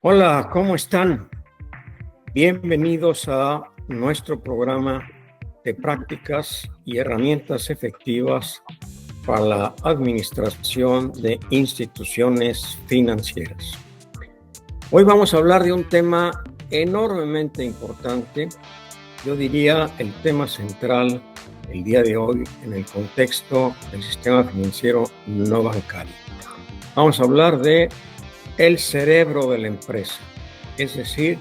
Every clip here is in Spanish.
Hola, ¿cómo están? Bienvenidos a nuestro programa de prácticas y herramientas efectivas para la administración de instituciones financieras. Hoy vamos a hablar de un tema enormemente importante, yo diría el tema central el día de hoy en el contexto del sistema financiero no bancario. Vamos a hablar de el cerebro de la empresa, es decir,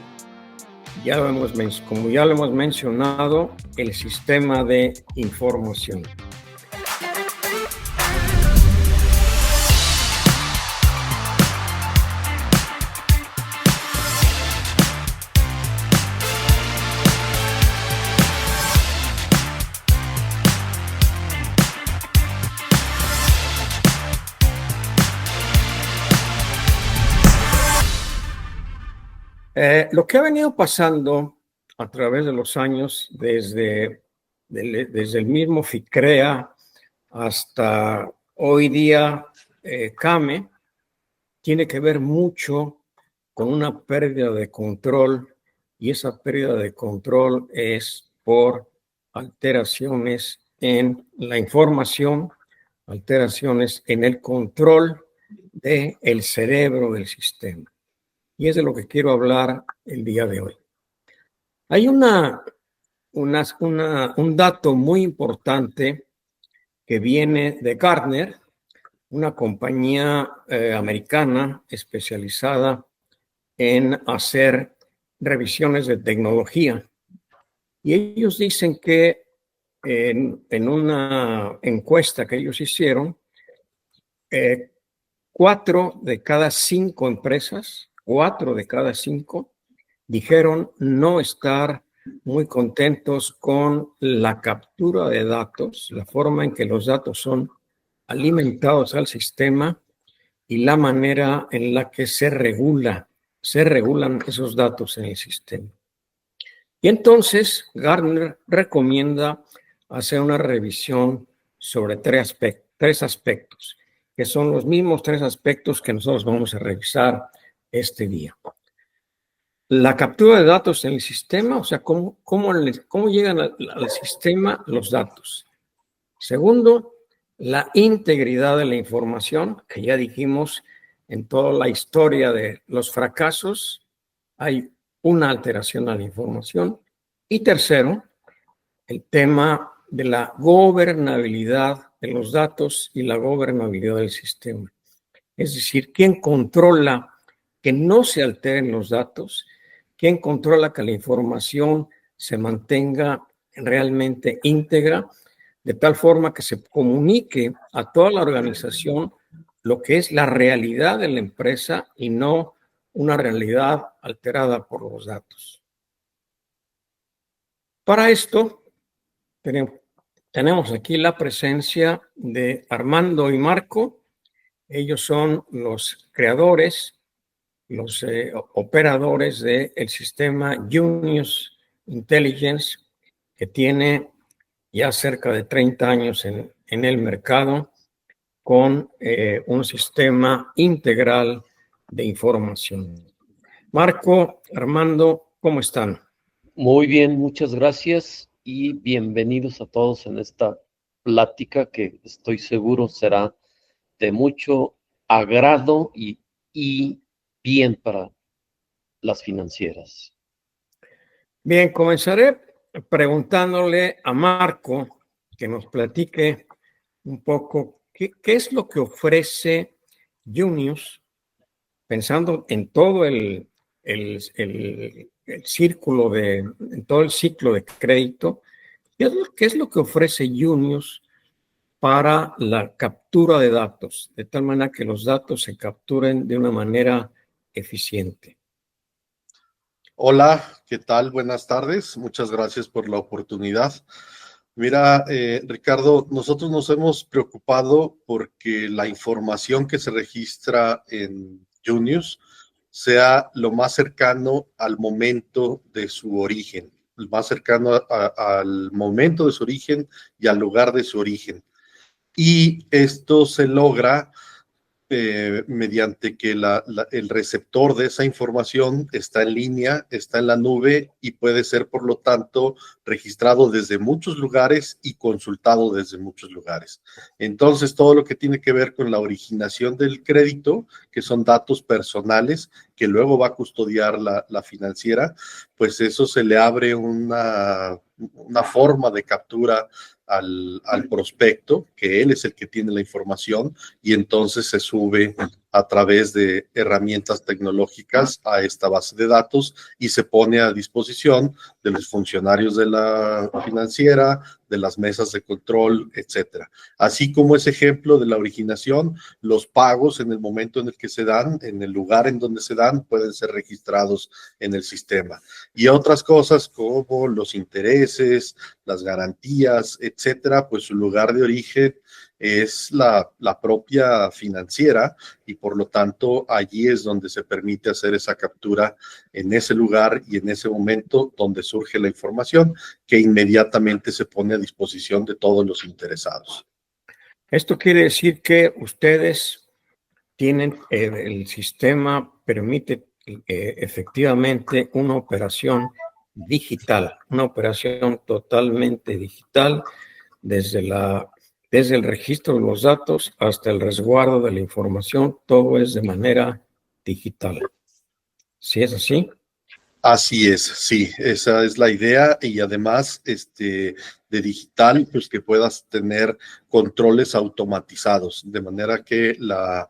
como ya lo hemos mencionado, el sistema de información. Lo que ha venido pasando a través de los años, desde el mismo FICREA hasta hoy día CAME, tiene que ver mucho con una pérdida de control, y esa pérdida de control es por alteraciones en la información, alteraciones en el control del cerebro del sistema. Y es de lo que quiero hablar el día de hoy. Hay un dato muy importante que viene de Gartner, una compañía americana especializada en hacer revisiones de tecnología. Y ellos dicen que en una encuesta que ellos hicieron, 4 de cada 5 empresas, 4 de cada 5, dijeron no estar muy contentos con la captura de datos, la forma en que los datos son alimentados al sistema y la manera en la que se regulan esos datos en el sistema. Y entonces Gartner recomienda hacer una revisión sobre tres aspectos, que son los mismos 3 aspectos que nosotros vamos a revisar este día. La captura de datos en el sistema, o sea, cómo llegan al sistema los datos. Segundo, la integridad de la información, que ya dijimos en toda la historia de los fracasos, hay una alteración a la información. Y tercero, el tema de la gobernabilidad de los datos y la gobernabilidad del sistema. Es decir, ¿quién controla que no se alteren los datos? ¿Quién controla que la información se mantenga realmente íntegra, de tal forma que se comunique a toda la organización lo que es la realidad de la empresa y no una realidad alterada por los datos? Para esto, tenemos aquí la presencia de Armando y Marco. Ellos son los creadores, los operadores del sistema Junius Intelligence, que tiene ya cerca de 30 años en el mercado, con un sistema integral de información. Marco, Armando, ¿cómo están? Muy bien, muchas gracias y bienvenidos a todos en esta plática que estoy seguro será de mucho agrado y bien para las financieras. Bien, comenzaré preguntándole a Marco que nos platique un poco qué es lo que ofrece Junius, pensando en todo el círculo en todo el ciclo de crédito. ¿Qué es lo que ofrece Junius para la captura de datos, de tal manera que los datos se capturen de una manera eficiente? Hola, ¿qué tal? Buenas tardes. Muchas gracias por la oportunidad. Mira, Ricardo, nosotros nos hemos preocupado porque la información que se registra en Junius sea lo más cercano al momento de su origen, el más cercano al momento de su origen y al lugar de su origen. Y esto se logra mediante que el receptor de esa información está en línea, está en la nube y puede ser, por lo tanto, registrado desde muchos lugares y consultado desde muchos lugares. Entonces, todo lo que tiene que ver con la originación del crédito, que son datos personales que luego va a custodiar la financiera, pues eso se le abre una forma de captura al prospecto, que él es el que tiene la información, y entonces se sube a través de herramientas tecnológicas a esta base de datos y se pone a disposición de los funcionarios de la financiera, de las mesas de control, etcétera. Así como ese ejemplo de la originación, los pagos en el momento en el que se dan, en el lugar en donde se dan, pueden ser registrados en el sistema. Y otras cosas como los intereses, las garantías, etcétera, pues su lugar de origen es la propia financiera y por lo tanto allí es donde se permite hacer esa captura en ese lugar y en ese momento donde surge la información que inmediatamente se pone a disposición de todos los interesados. Esto quiere decir que ustedes tienen, el sistema permite efectivamente una operación digital, una operación totalmente digital desde el registro de los datos hasta el resguardo de la información, todo es de manera digital. ¿Sí es así? Así es, sí, esa es la idea y además de digital, pues que puedas tener controles automatizados, de manera que la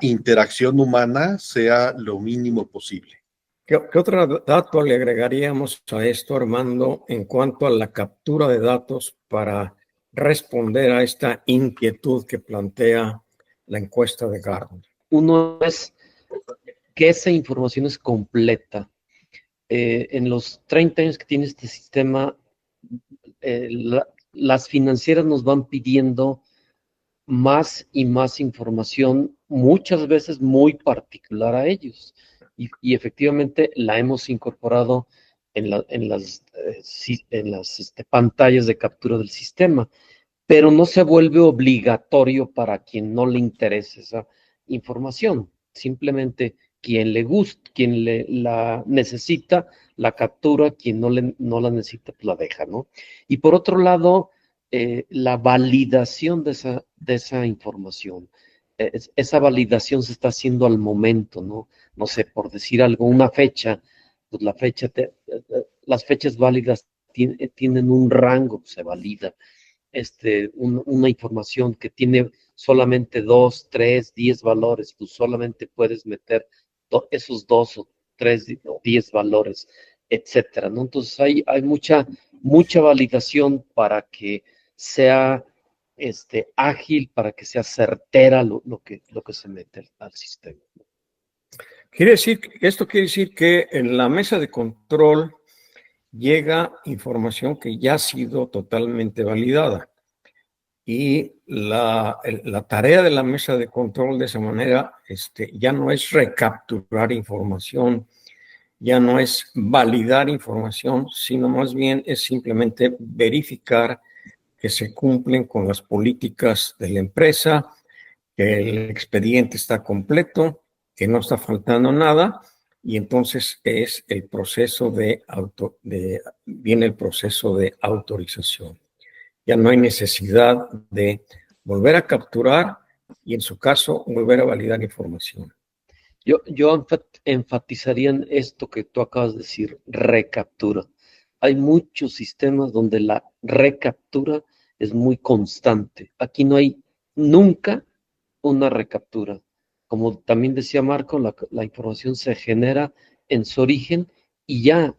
interacción humana sea lo mínimo posible. ¿Qué otro dato le agregaríamos a esto, Armando, en cuanto a la captura de datos para responder a esta inquietud que plantea la encuesta de Gardner? Uno es que esa información es completa. En los 30 años que tiene este sistema, las financieras nos van pidiendo más y más información, muchas veces muy particular a ellos. Y efectivamente la hemos incorporado en las pantallas de captura del sistema, pero no se vuelve obligatorio para quien no le interese esa información. Simplemente quien le gusta, quien la necesita, la captura, quien no la necesita, pues la deja, ¿no? Y por otro lado, la validación de esa información. Esa validación se está haciendo al momento, ¿no? No sé, por decir algo, una fecha, pues las fechas válidas tienen un rango, se valida. Una información que tiene solamente 2, 3, 10 valores, tú solamente puedes meter esos 2 o 3 o 10 valores, etcétera, ¿no? Entonces hay mucha validación para que sea ágil, para que sea certera lo que se mete al sistema. Esto quiere decir que en la mesa de control llega información que ya ha sido totalmente validada. Y la tarea de la mesa de control de esa manera ya no es recapturar información, ya no es validar información, sino más bien es simplemente verificar que se cumplen con las políticas de la empresa, que el expediente está completo, que no está faltando nada, y entonces es el proceso viene el proceso de autorización. Ya no hay necesidad de volver a capturar y, en su caso, volver a validar información. Yo enfatizaría en esto que tú acabas de decir, recaptura. Hay muchos sistemas donde la recaptura es muy constante. Aquí no hay nunca una recaptura. Como también decía Marco, la información se genera en su origen y ya,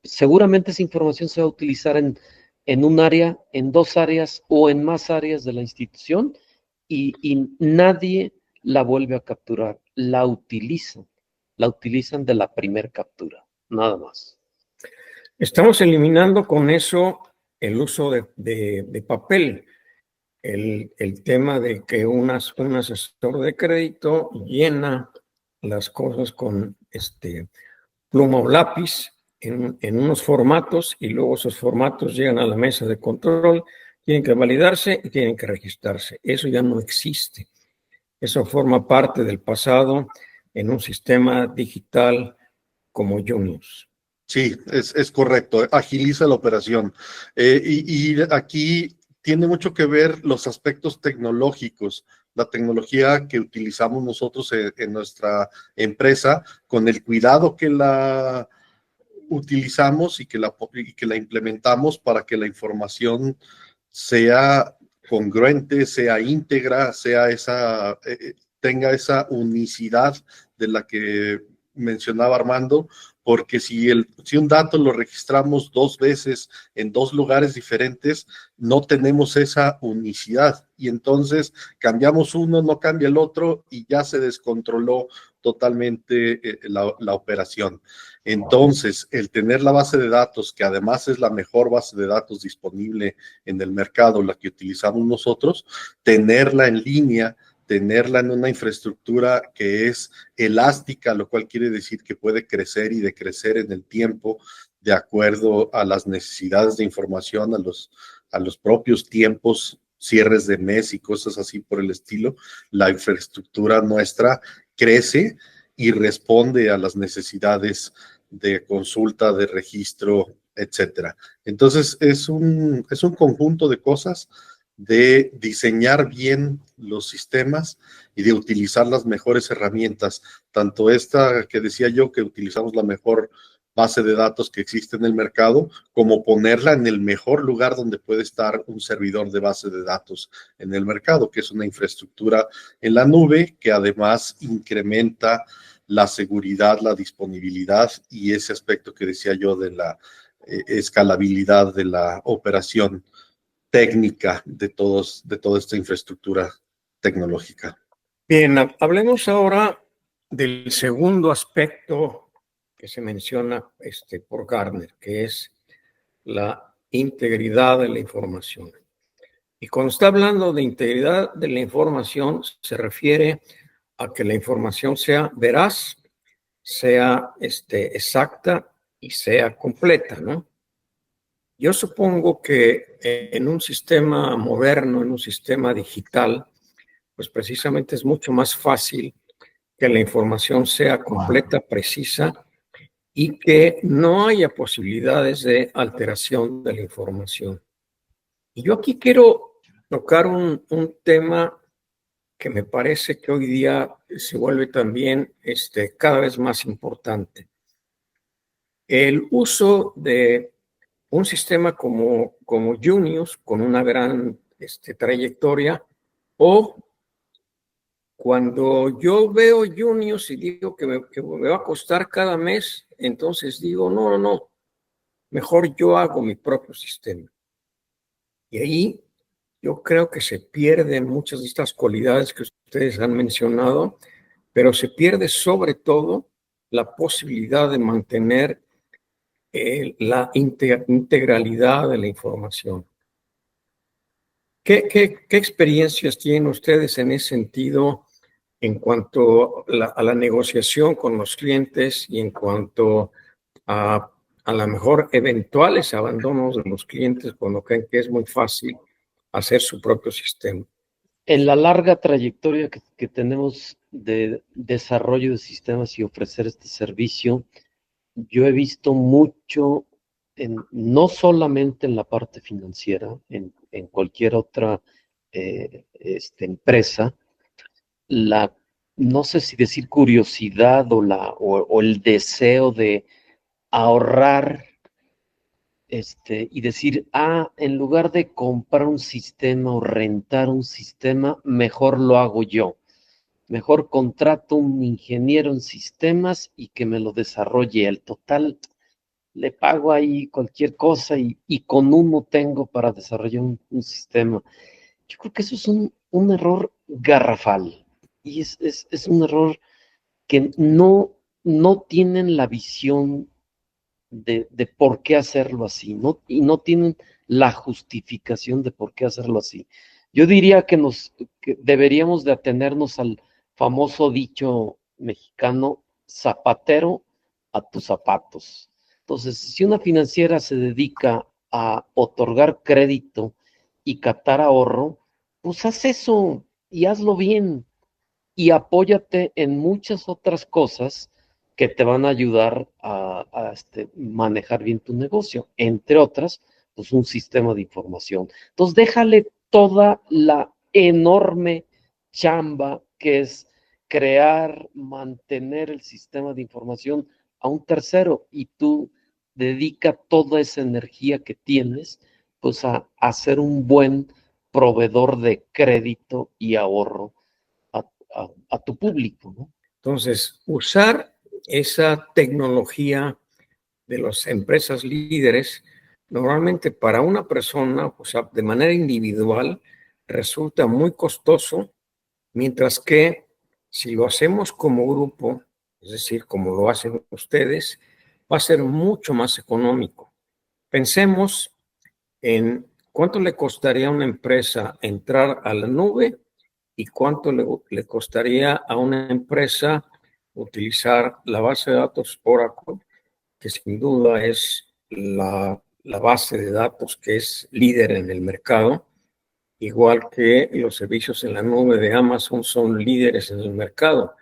seguramente esa información se va a utilizar en un área, en 2 áreas o en más áreas de la institución y nadie la vuelve a capturar, la utilizan de la primer captura, nada más. Estamos eliminando con eso el uso de papel. El tema de que un asesor de crédito llena las cosas con pluma o lápiz en unos formatos y luego esos formatos llegan a la mesa de control, tienen que validarse y tienen que registrarse. Eso ya no existe. Eso forma parte del pasado en un sistema digital como Junius. Sí, es correcto, agiliza la operación. Y aquí tiene mucho que ver los aspectos tecnológicos, la tecnología que utilizamos nosotros en nuestra empresa, con el cuidado que la utilizamos y que la implementamos para que la información sea congruente, sea íntegra, tenga esa unicidad de la que mencionaba Armando, porque si un dato lo registramos 2 veces en 2 lugares diferentes, no tenemos esa unicidad y entonces cambiamos uno, no cambia el otro y ya se descontroló totalmente la operación. Entonces, el tener la base de datos, que además es la mejor base de datos disponible en el mercado, la que utilizamos nosotros, tenerla en línea, tenerla en una infraestructura que es elástica, lo cual quiere decir que puede crecer y decrecer en el tiempo de acuerdo a las necesidades de información, a los propios tiempos, cierres de mes y cosas así por el estilo. La infraestructura nuestra crece y responde a las necesidades de consulta, de registro, etcétera. Entonces, es un conjunto de cosas, de diseñar bien los sistemas y de utilizar las mejores herramientas, tanto esta que decía yo, que utilizamos la mejor base de datos que existe en el mercado, como ponerla en el mejor lugar donde puede estar un servidor de base de datos en el mercado, que es una infraestructura en la nube que además incrementa la seguridad, la disponibilidad y ese aspecto que decía yo de la escalabilidad de la operación técnica de toda esta infraestructura tecnológica. Bien, hablemos ahora del segundo aspecto que se menciona por Gartner, que es la integridad de la información. Y cuando está hablando de integridad de la información, se refiere a que la información sea veraz, sea exacta y sea completa, ¿no? Yo supongo que en un sistema moderno, en un sistema digital, pues precisamente es mucho más fácil que la información sea completa, precisa y que no haya posibilidades de alteración de la información. Y yo aquí quiero tocar un tema que me parece que hoy día se vuelve también cada vez más importante. El uso de un sistema como Junius, con una gran trayectoria, o cuando yo veo Junius y digo que me va a costar cada mes, entonces digo, no, mejor yo hago mi propio sistema. Y ahí yo creo que se pierden muchas de estas cualidades que ustedes han mencionado, pero se pierde sobre todo la posibilidad de mantener la integralidad de la información. ¿Qué experiencias tienen ustedes en ese sentido en cuanto a la negociación con los clientes y en cuanto a lo mejor eventuales abandonos de los clientes cuando creen que es muy fácil hacer su propio sistema? En la larga trayectoria que tenemos de desarrollo de sistemas y ofrecer este servicio, yo he visto mucho, no solamente en la parte financiera, en cualquier otra empresa, no sé si decir curiosidad o el deseo de ahorrar y decir, en lugar de comprar un sistema o rentar un sistema, mejor lo hago yo. Mejor contrato un ingeniero en sistemas y que me lo desarrolle. El total, le pago ahí cualquier cosa y con uno tengo para desarrollar un sistema. Yo creo que eso es un error garrafal y es un error que no tienen la visión de por qué hacerlo así, y no tienen la justificación de por qué hacerlo así. Yo diría que deberíamos de atenernos al famoso dicho mexicano, zapatero a tus zapatos. Entonces, si una financiera se dedica a otorgar crédito y captar ahorro, pues haz eso y hazlo bien. y apóyate en muchas otras cosas que te van a ayudar a manejar bien tu negocio, entre otras, pues un sistema de información. Entonces, déjale toda la enorme chamba que es crear, mantener el sistema de información a un tercero y tú dedica toda esa energía que tienes pues a ser un buen proveedor de crédito y ahorro a tu público, ¿no? Entonces, usar esa tecnología de las empresas líderes, normalmente para una persona, o sea, de manera individual, resulta muy costoso, mientras que si lo hacemos como grupo, es decir, como lo hacen ustedes, va a ser mucho más económico. Pensemos en cuánto le costaría a una empresa entrar a la nube y cuánto le costaría a una empresa utilizar la base de datos Oracle, que sin duda es la base de datos que es líder en el mercado, igual que los servicios en la nube de Amazon son líderes en el mercado.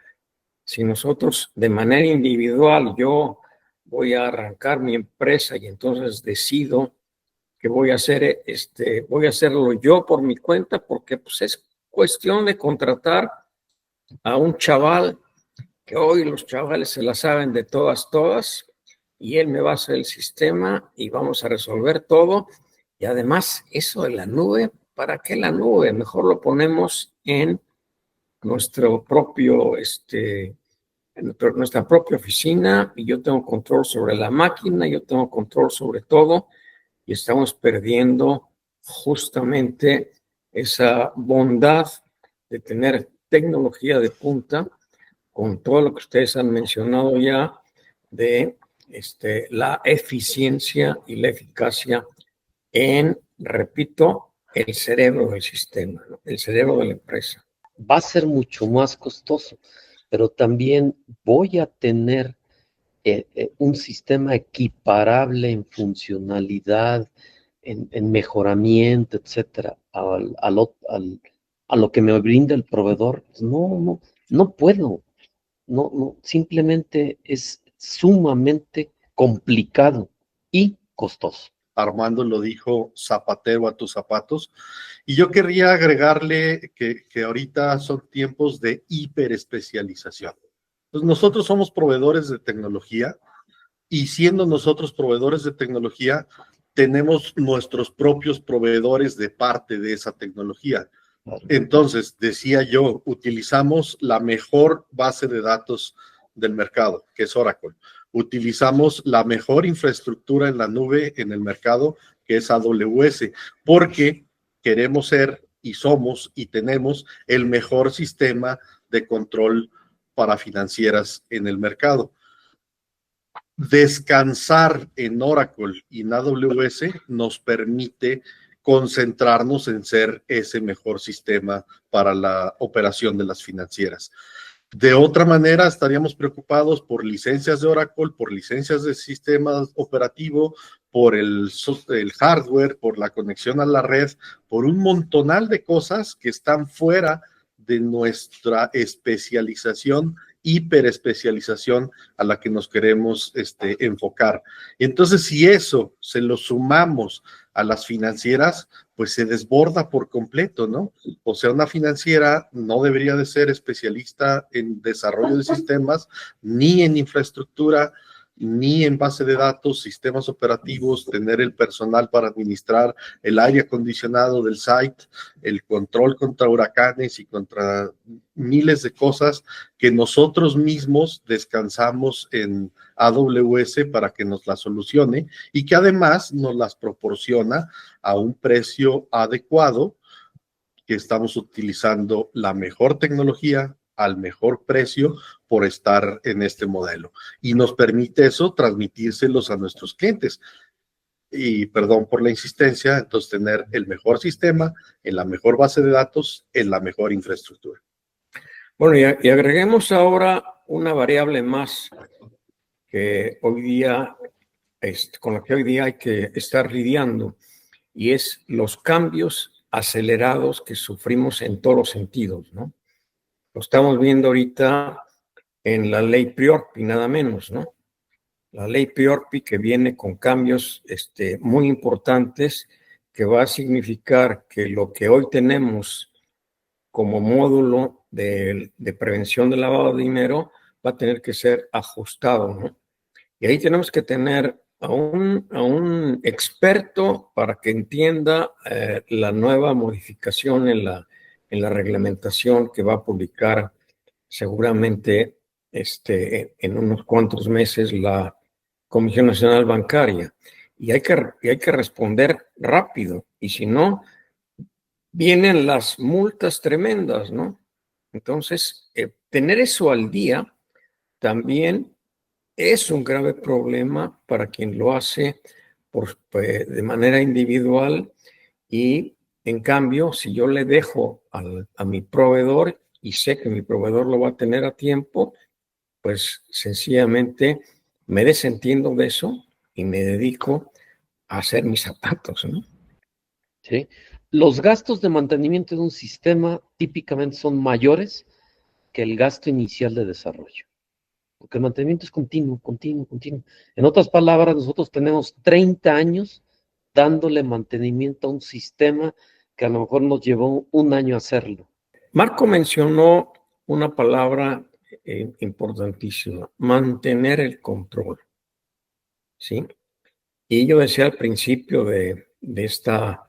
Si nosotros de manera individual, yo voy a arrancar mi empresa y entonces decido que voy a hacer, voy a hacerlo yo por mi cuenta, porque pues es cuestión de contratar a un chaval, que hoy los chavales se la saben de todas, y él me va a hacer el sistema y vamos a resolver todo. Y además, eso de la nube, ¿para qué la nube? Mejor lo ponemos en nuestro propio, en nuestra propia oficina, y yo tengo control sobre la máquina, yo tengo control sobre todo, y estamos perdiendo justamente esa bondad de tener tecnología de punta con todo lo que ustedes han mencionado ya de la eficiencia y la eficacia en, repito, el cerebro del sistema, ¿no? El cerebro de la empresa. Va a ser mucho más costoso, pero también voy a tener un sistema equiparable en funcionalidad, en mejoramiento, etcétera, a lo que me brinda el proveedor. No puedo. No, simplemente es sumamente complicado y costoso. Armando lo dijo, zapatero a tus zapatos. Y yo querría agregarle que ahorita son tiempos de hiperespecialización. Pues nosotros somos proveedores de tecnología y siendo nosotros proveedores de tecnología, tenemos nuestros propios proveedores de parte de esa tecnología. Entonces, decía yo, utilizamos la mejor base de datos del mercado, que es Oracle. Utilizamos la mejor infraestructura en la nube en el mercado, que es AWS, porque queremos ser y somos y tenemos el mejor sistema de control para financieras en el mercado. Descansar en Oracle y en AWS nos permite concentrarnos en ser ese mejor sistema para la operación de las financieras. De otra manera, estaríamos preocupados por licencias de Oracle, por licencias de sistema operativo, por el hardware, por la conexión a la red, por un montonal de cosas que están fuera de nuestra especialización, hiperespecialización a la que nos queremos enfocar. Entonces, si eso se lo sumamos a las financieras, pues se desborda por completo, ¿no? O sea, una financiera no debería de ser especialista en desarrollo de sistemas, ni en infraestructura, ni en base de datos, sistemas operativos, tener el personal para administrar el aire acondicionado del site, el control contra huracanes y contra miles de cosas que nosotros mismos descansamos en AWS para que nos las solucione y que además nos las proporciona a un precio adecuado, que estamos utilizando la mejor tecnología al mejor precio por estar en este modelo. Y nos permite eso transmitírselos a nuestros clientes. Y perdón por la insistencia, entonces tener el mejor sistema, en la mejor base de datos, en la mejor infraestructura. Bueno, y agreguemos ahora una variable más que hoy día, con la que hoy día hay que estar lidiando, y es los cambios acelerados que sufrimos en todos los sentidos, ¿no? Lo estamos viendo ahorita en la ley Priorpi, nada menos, ¿no? La ley Priorpi que viene con cambios muy importantes, que va a significar que lo que hoy tenemos como módulo de prevención del lavado de dinero va a tener que ser ajustado, ¿no? Y ahí tenemos que tener a un experto para que entienda la nueva modificación en la reglamentación que va a publicar seguramente en unos cuantos meses la Comisión Nacional Bancaria. Y hay que responder rápido. Y si no, vienen las multas tremendas, ¿no? Entonces, tener eso al día también es un grave problema para quien lo hace de manera individual y, en cambio, si yo le dejo a mi proveedor y sé que mi proveedor lo va a tener a tiempo, pues sencillamente me desentiendo de eso y me dedico a hacer mis zapatos, ¿no? ¿Sí? Los gastos de mantenimiento de un sistema típicamente son mayores que el gasto inicial de desarrollo, porque el mantenimiento es continuo, continuo, continuo. En otras palabras, nosotros tenemos 30 años dándole mantenimiento a un sistema que a lo mejor nos llevó un año hacerlo. Marco mencionó una palabra importantísima: mantener el control, ¿sí? Y yo decía al principio de esta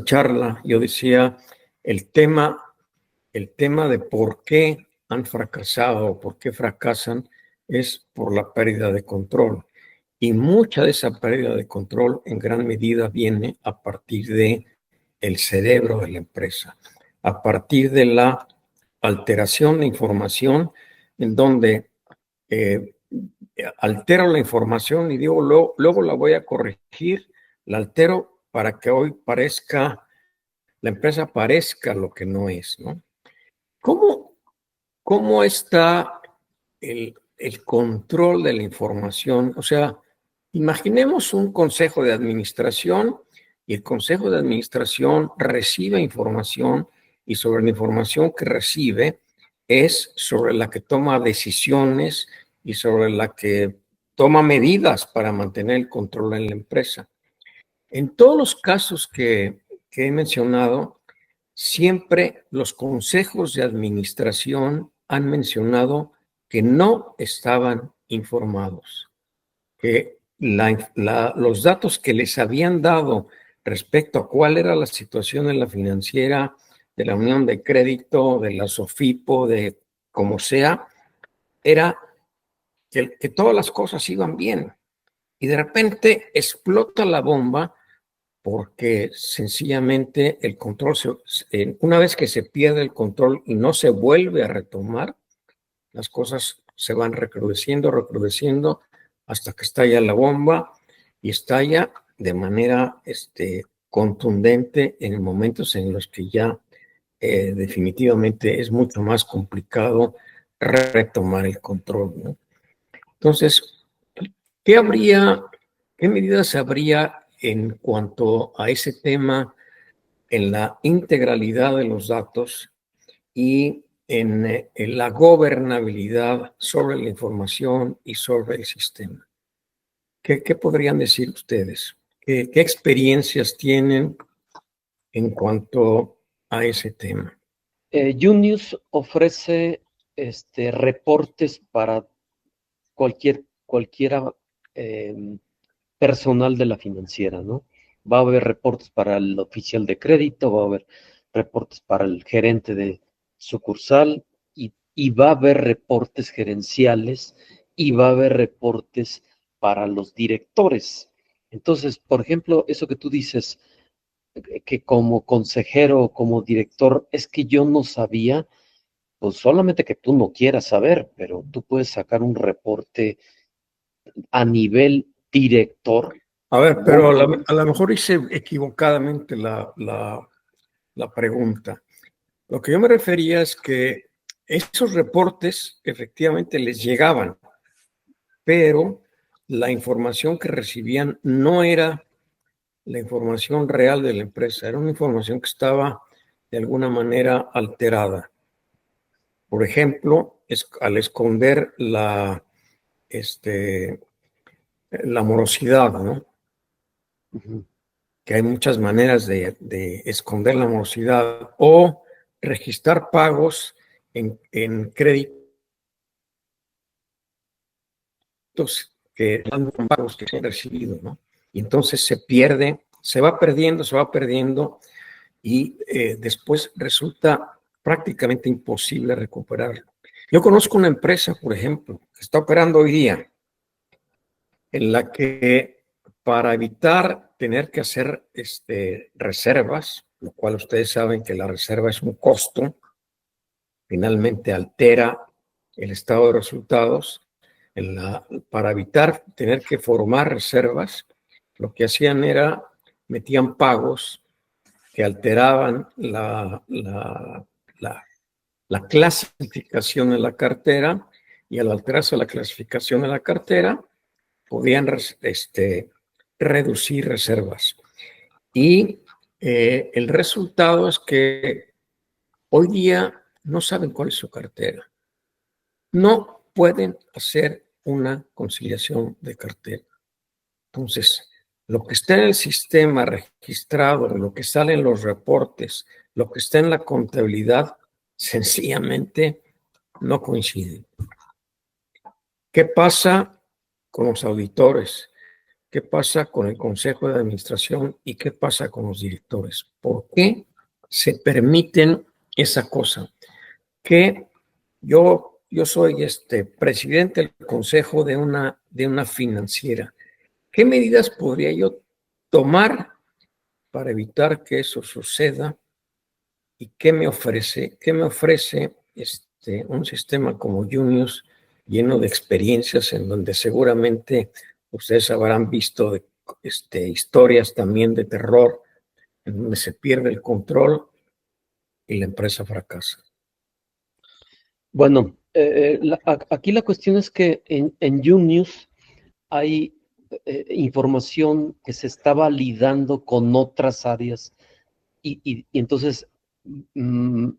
charla, yo decía, el tema de por qué han fracasado o por qué fracasan es por la pérdida de control. Y mucha de esa pérdida de control en gran medida viene a partir de el cerebro de la empresa, a partir de la alteración de información en donde altero la información y digo, luego la voy a corregir, la altero para que hoy la empresa parezca lo que no es, ¿no? ¿Cómo está el control de la información? O sea, imaginemos un consejo de administración y el consejo de administración recibe información y sobre la información que recibe es sobre la que toma decisiones y sobre la que toma medidas para mantener el control en la empresa. En todos los casos que he mencionado, siempre los consejos de administración han mencionado que no estaban informados, que los datos que les habían dado respecto a cuál era la situación en la financiera, de la Unión de Crédito, de la SOFIPO, de como sea, era que todas las cosas iban bien. Y de repente explota la bomba porque sencillamente el control, una vez que se pierde el control y no se vuelve a retomar, las cosas se van recrudeciendo, recrudeciendo, hasta que estalla la bomba y estalla de manera contundente en momentos en los que ya definitivamente es mucho más complicado retomar el control, ¿no? Entonces, ¿qué medidas habría en cuanto a ese tema en la integralidad de los datos y en la gobernabilidad sobre la información y sobre el sistema? ¿Qué podrían decir ustedes? ¿Qué experiencias tienen en cuanto a ese tema? Junius ofrece reportes para cualquiera personal de la financiera, ¿no? Va a haber reportes para el oficial de crédito, va a haber reportes para el gerente de sucursal y va a haber reportes gerenciales y va a haber reportes para los directores. Entonces, por ejemplo, eso que tú dices, que como consejero o como director, es que yo no sabía, pues solamente que tú no quieras saber, pero tú puedes sacar un reporte a nivel director. A ver, pero a lo mejor hice equivocadamente la pregunta. Lo que yo me refería es que esos reportes efectivamente les llegaban, pero la información que recibían no era la información real de la empresa, era una información que estaba de alguna manera alterada. Por ejemplo, al esconder la morosidad, ¿no? Ujú. Que hay muchas maneras de esconder la morosidad o registrar pagos en créditos que dan pagos que se han recibido, ¿no? Y entonces se pierde, se va perdiendo y después resulta prácticamente imposible recuperarlo. Yo conozco una empresa, por ejemplo, que está operando hoy día, en la que para evitar tener que hacer reservas, lo cual ustedes saben que la reserva es un costo, finalmente altera el estado de resultados. Para evitar tener que formar reservas, lo que hacían era metían pagos que alteraban la clasificación de la cartera, y al alterarse la clasificación de la cartera, podían reducir reservas. Y el resultado es que hoy día no saben cuál es su cartera. No pueden hacer una conciliación de cartera. Entonces, lo que está en el sistema registrado, lo que sale en los reportes, lo que está en la contabilidad, sencillamente no coinciden. ¿Qué pasa con los auditores? ¿Qué pasa con el consejo de administración? ¿Y qué pasa con los directores? ¿Por qué se permiten esa cosa? Que yo soy presidente del consejo de una financiera. ¿Qué medidas podría yo tomar para evitar que eso suceda? ¿Y qué me ofrece? ¿Qué me ofrece un sistema como Junius, lleno de experiencias, en donde seguramente ustedes habrán visto historias también de terror, en donde se pierde el control y la empresa fracasa? Bueno, aquí la cuestión es que en Junius hay información que se está validando con otras áreas y entonces mm,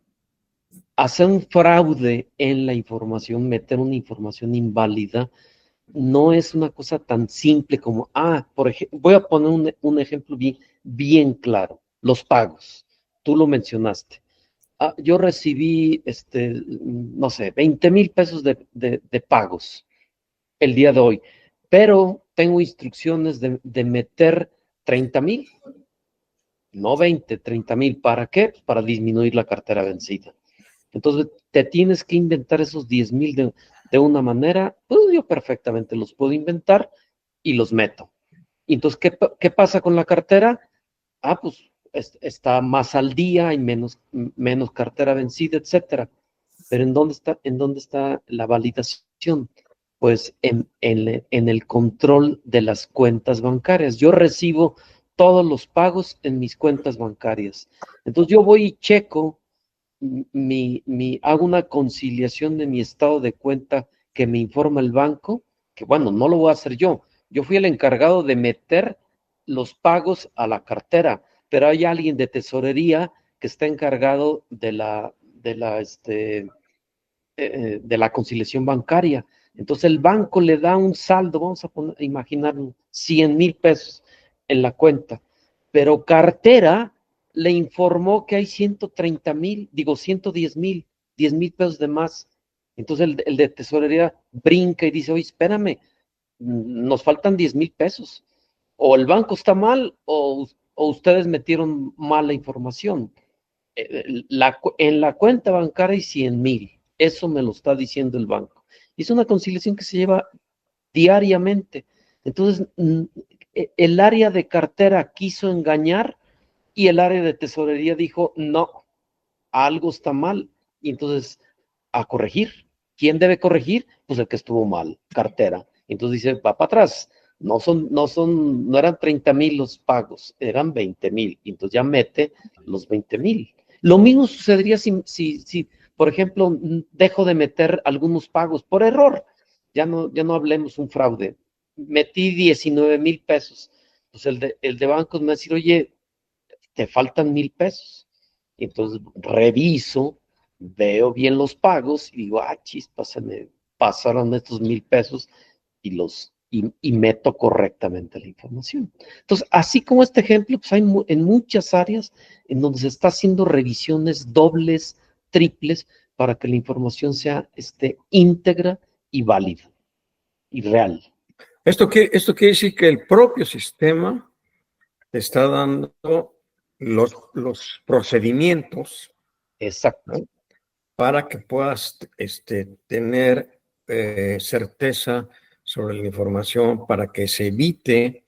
hacer un fraude en la información, meter una información inválida, no es una cosa tan simple como, por ejemplo, voy a poner un ejemplo bien claro, los pagos, tú lo mencionaste. Yo recibí, no sé, 20,000 pesos de pagos el día de hoy, pero tengo instrucciones de meter 30,000, no 20, 30,000. ¿Para qué? Pues para disminuir la cartera vencida. Entonces, te tienes que inventar esos 10,000 de una manera, pues yo perfectamente los puedo inventar y los meto. Y entonces, ¿qué pasa con la cartera? Pues está más al día, hay menos cartera vencida, etcétera. Pero ¿en dónde está la validación? Pues en el control de las cuentas bancarias. Yo recibo todos los pagos en mis cuentas bancarias. Entonces yo voy y checo, hago una conciliación de mi estado de cuenta que me informa el banco, que bueno, no lo voy a hacer yo. Yo fui el encargado de meter los pagos a la cartera, pero hay alguien de tesorería que está encargado de la conciliación bancaria. Entonces el banco le da un saldo, vamos a imaginar 100,000 pesos en la cuenta, pero cartera le informó que hay 130,000, 110,000, 10,000 pesos de más. Entonces el de tesorería brinca y dice, oye, espérame, nos faltan 10,000 pesos. O el banco está mal o ustedes metieron mal la información. En la cuenta bancaria hay 100,000. Eso me lo está diciendo el banco. Y es una conciliación que se lleva diariamente. Entonces, el área de cartera quiso engañar y el área de tesorería dijo, no, algo está mal. Y entonces, a corregir. ¿Quién debe corregir? Pues el que estuvo mal, cartera. Entonces dice, va para atrás. No eran 30,000 los pagos, eran 20,000. Y entonces ya mete los 20,000. Lo mismo sucedería si, por ejemplo, dejo de meter algunos pagos por error. Ya no hablemos un fraude. Metí 19,000 pesos. Pues el de bancos me va a decir, oye, te faltan 1,000 pesos. Entonces reviso veo bien los pagos y digo, chispas, se me pasaron estos 1,000 pesos y meto correctamente la información. Entonces, así como este ejemplo, pues hay en muchas áreas en donde se está haciendo revisiones dobles, triples, para que la información sea íntegra y válida y real. Esto quiere decir que el propio sistema te está dando los procedimientos. Exacto. ¿No? Para que puedas tener certeza sobre la información, para que se evite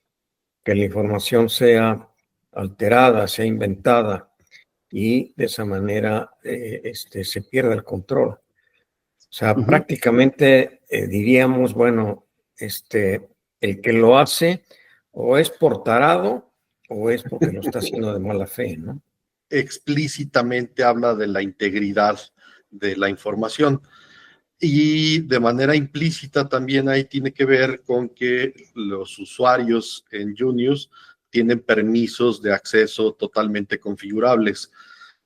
que la información sea alterada, sea inventada y de esa manera se pierda el control. O sea, prácticamente diríamos, bueno, el que lo hace o es por tarado o es porque lo está haciendo de mala fe, ¿no? Explícitamente habla de la integridad de la información. Y de manera implícita también ahí tiene que ver con que los usuarios en Junius tienen permisos de acceso totalmente configurables.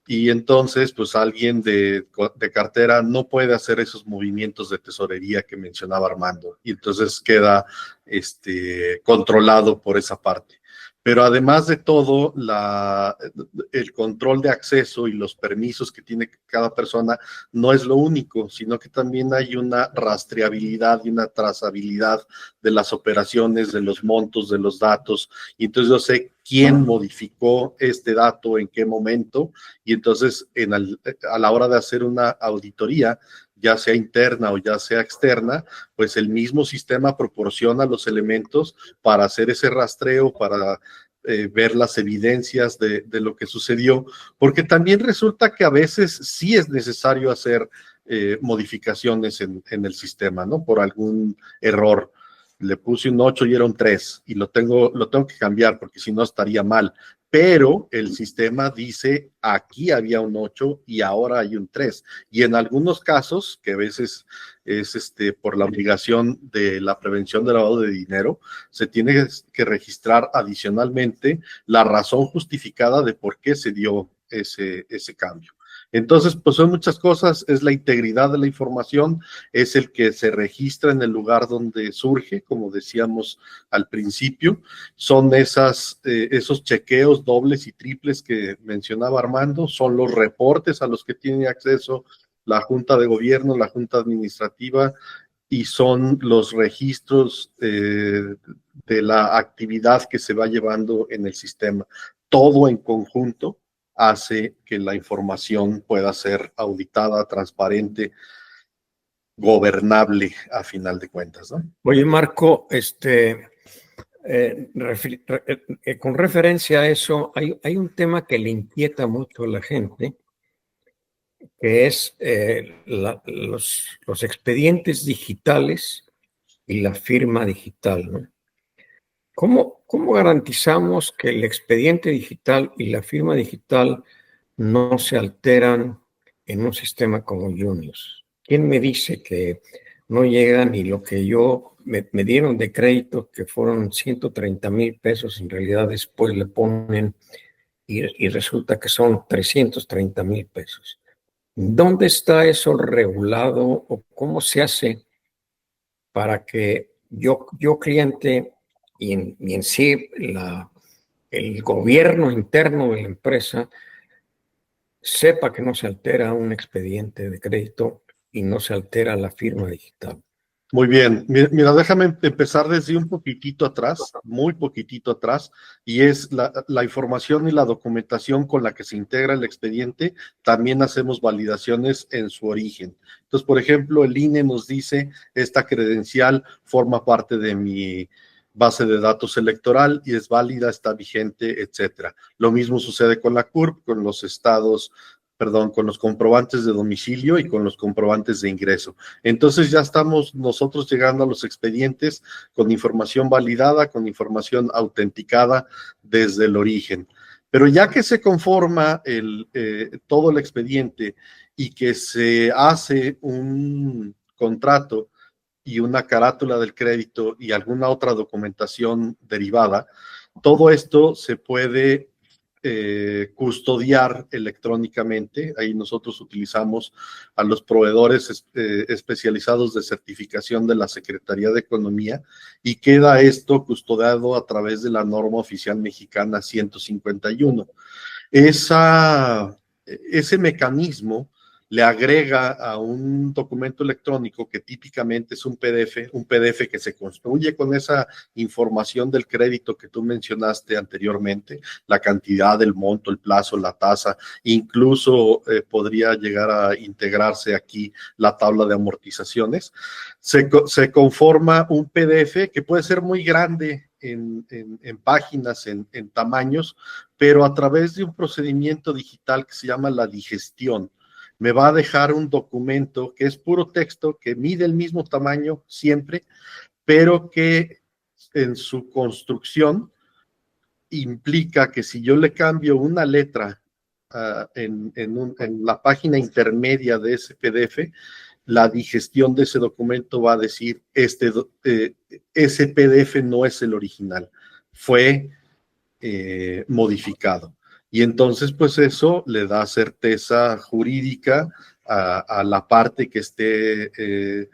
Y entonces, pues alguien de cartera no puede hacer esos movimientos de tesorería que mencionaba Armando. Y entonces queda controlado por esa parte. Pero además de todo, el control de acceso y los permisos que tiene cada persona no es lo único, sino que también hay una rastreabilidad y una trazabilidad de las operaciones, de los montos, de los datos. Y entonces yo sé quién modificó este dato, en qué momento, y entonces a la hora de hacer una auditoría, ya sea interna o ya sea externa, pues el mismo sistema proporciona los elementos para hacer ese rastreo, para ver las evidencias de lo que sucedió, porque también resulta que a veces sí es necesario hacer modificaciones en el sistema, ¿no? Por algún error. Le puse un 8 y era un 3 y lo tengo que cambiar porque si no estaría mal. Pero el sistema dice, aquí había un 8 y ahora hay un 3. Y en algunos casos, que a veces es por la obligación de la prevención del lavado de dinero, se tiene que registrar adicionalmente la razón justificada de por qué se dio ese cambio. Entonces, pues son muchas cosas, es la integridad de la información, es el que se registra en el lugar donde surge, como decíamos al principio, son esos chequeos dobles y triples que mencionaba Armando, son los reportes a los que tiene acceso la Junta de Gobierno, la Junta Administrativa, y son los registros de la actividad que se va llevando en el sistema. Todo en conjunto hace que la información pueda ser auditada, transparente, gobernable a final de cuentas, ¿no? Oye, Marco, con referencia a eso, hay un tema que le inquieta mucho a la gente, que es los expedientes digitales y la firma digital, ¿no? ¿Cómo garantizamos que el expediente digital y la firma digital no se alteran en un sistema como Junius? ¿Quién me dice que no llegan y lo que me dieron de crédito, que fueron 130,000 pesos, en realidad después le ponen y resulta que son 330,000 pesos? ¿Dónde está eso regulado o cómo se hace para que yo cliente y en sí el gobierno interno de la empresa sepa que no se altera un expediente de crédito y no se altera la firma digital? Muy bien, mira, déjame empezar desde un poquitito atrás, muy poquitito atrás, y es la información y la documentación con la que se integra el expediente, también hacemos validaciones en su origen. Entonces, por ejemplo, el INE nos dice, esta credencial forma parte de mi base de datos electoral y es válida, está vigente, etcétera. Lo mismo sucede con la CURP, con con los comprobantes de domicilio y con los comprobantes de ingreso. Entonces ya estamos nosotros llegando a los expedientes con información validada, con información autenticada desde el origen. Pero ya que se conforma todo el expediente y que se hace un contrato y una carátula del crédito y alguna otra documentación derivada, todo esto se puede custodiar electrónicamente. Ahí nosotros utilizamos a los proveedores especializados de certificación de la Secretaría de Economía y queda esto custodiado a través de la norma oficial mexicana 151. Ese mecanismo le agrega a un documento electrónico que típicamente es un PDF que se construye con esa información del crédito que tú mencionaste anteriormente, la cantidad, el monto, el plazo, la tasa, incluso podría llegar a integrarse aquí la tabla de amortizaciones. Se conforma un PDF que puede ser muy grande en páginas, en tamaños, pero a través de un procedimiento digital que se llama la digestión, me va a dejar un documento que es puro texto, que mide el mismo tamaño siempre, pero que en su construcción implica que si yo le cambio una letra en la página intermedia de ese PDF, la digestión de ese documento va a decir, ese PDF no es el original, fue modificado. Y entonces, pues eso le da certeza jurídica a la parte que esté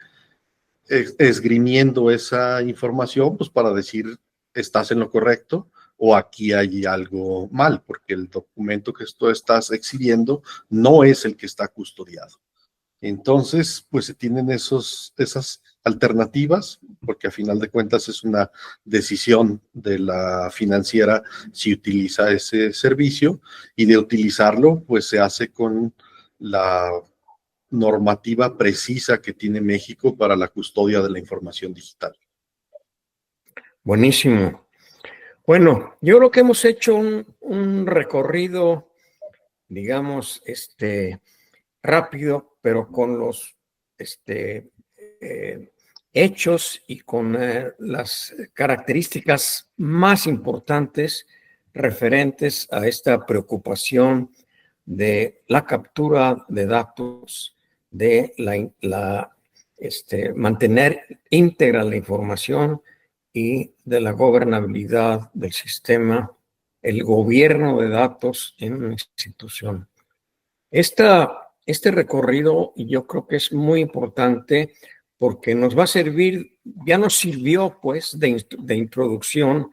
esgrimiendo esa información, pues para decir, estás en lo correcto o aquí hay algo mal, porque el documento que tú estás exhibiendo no es el que está custodiado. Entonces, pues se tienen esas alternativas, porque a final de cuentas es una decisión de la financiera si utiliza ese servicio, y de utilizarlo, pues se hace con la normativa precisa que tiene México para la custodia de la información digital. Buenísimo. Bueno, yo creo que hemos hecho un recorrido, digamos, rápido, pero con los hechos y con las características más importantes referentes a esta preocupación de la captura de datos, de mantener íntegra la información y de la gobernabilidad del sistema, el gobierno de datos en una institución. Este recorrido yo creo que es muy importante porque nos va a servir, ya nos sirvió pues de introducción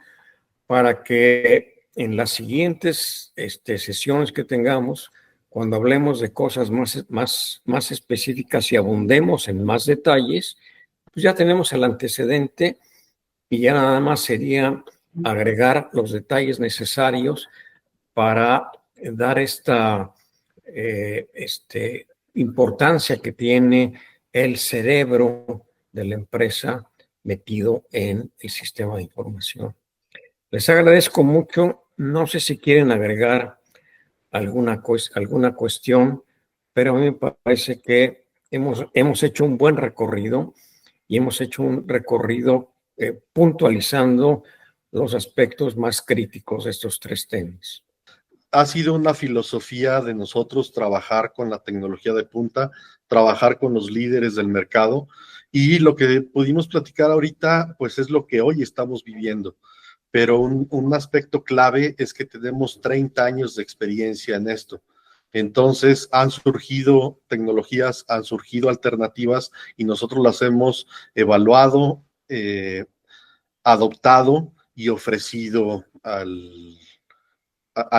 para que en las siguientes sesiones que tengamos, cuando hablemos de cosas más específicas y abundemos en más detalles, pues ya tenemos el antecedente y ya nada más sería agregar los detalles necesarios para dar esta importancia que tiene el cerebro de la empresa metido en el sistema de información. Les agradezco mucho. No sé si quieren agregar alguna cuestión, pero a mí me parece que hemos hecho un buen recorrido y hemos hecho un recorrido puntualizando los aspectos más críticos de estos tres temas. Ha sido una filosofía de nosotros trabajar con la tecnología de punta, trabajar con los líderes del mercado, y lo que pudimos platicar ahorita, pues es lo que hoy estamos viviendo. Pero un aspecto clave es que tenemos 30 años de experiencia en esto. Entonces han surgido tecnologías, han surgido alternativas y nosotros las hemos evaluado, adoptado y ofrecido al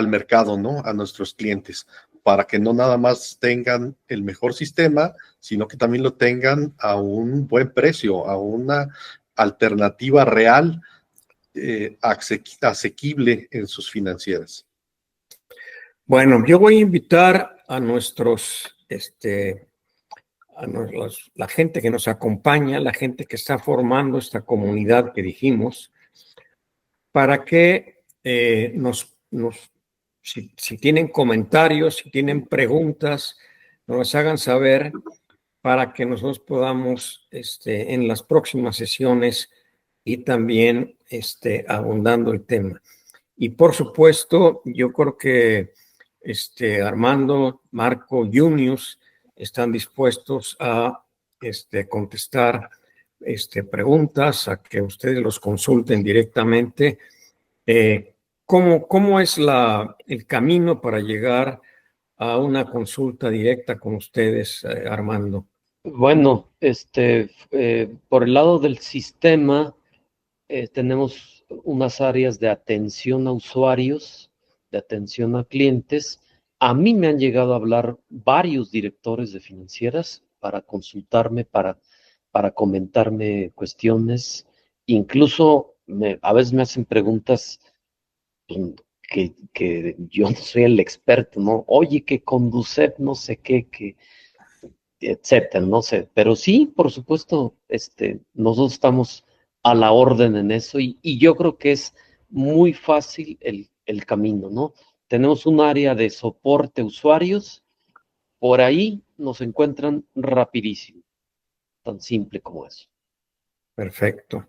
mercado, ¿no? A nuestros clientes, para que no nada más tengan el mejor sistema, sino que también lo tengan a un buen precio, a una alternativa real, asequible en sus financieras. Bueno, yo voy a invitar a la gente que nos acompaña, la gente que está formando esta comunidad que dijimos, para que si tienen comentarios, si tienen preguntas, nos las hagan saber para que nosotros podamos en las próximas sesiones y también abundando el tema. Y por supuesto, yo creo que Armando, Marco, Junius están dispuestos a contestar preguntas, a que ustedes los consulten directamente ¿Cómo es el camino para llegar a una consulta directa con ustedes, Armando? Bueno, por el lado del sistema, tenemos unas áreas de atención a usuarios, de atención a clientes. A mí me han llegado a hablar varios directores de financieras para consultarme, para comentarme cuestiones. Incluso a veces me hacen preguntas pues, que yo no soy el experto, ¿no? Oye, que Conducef no sé qué, que etcétera, no sé. Pero sí, por supuesto, nosotros estamos a la orden en eso y yo creo que es muy fácil el camino, ¿no? Tenemos un área de soporte a usuarios, por ahí nos encuentran rapidísimo, tan simple como eso. Perfecto.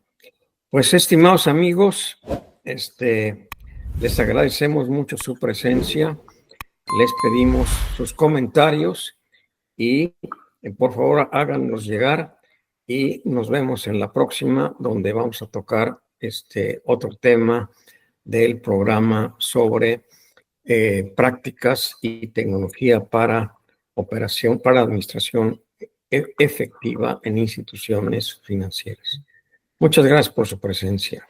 Pues, estimados amigos, les agradecemos mucho su presencia, les pedimos sus comentarios y por favor háganos llegar y nos vemos en la próxima, donde vamos a tocar otro tema del programa sobre prácticas y tecnología para operación, para administración efectiva en instituciones financieras. Muchas gracias por su presencia.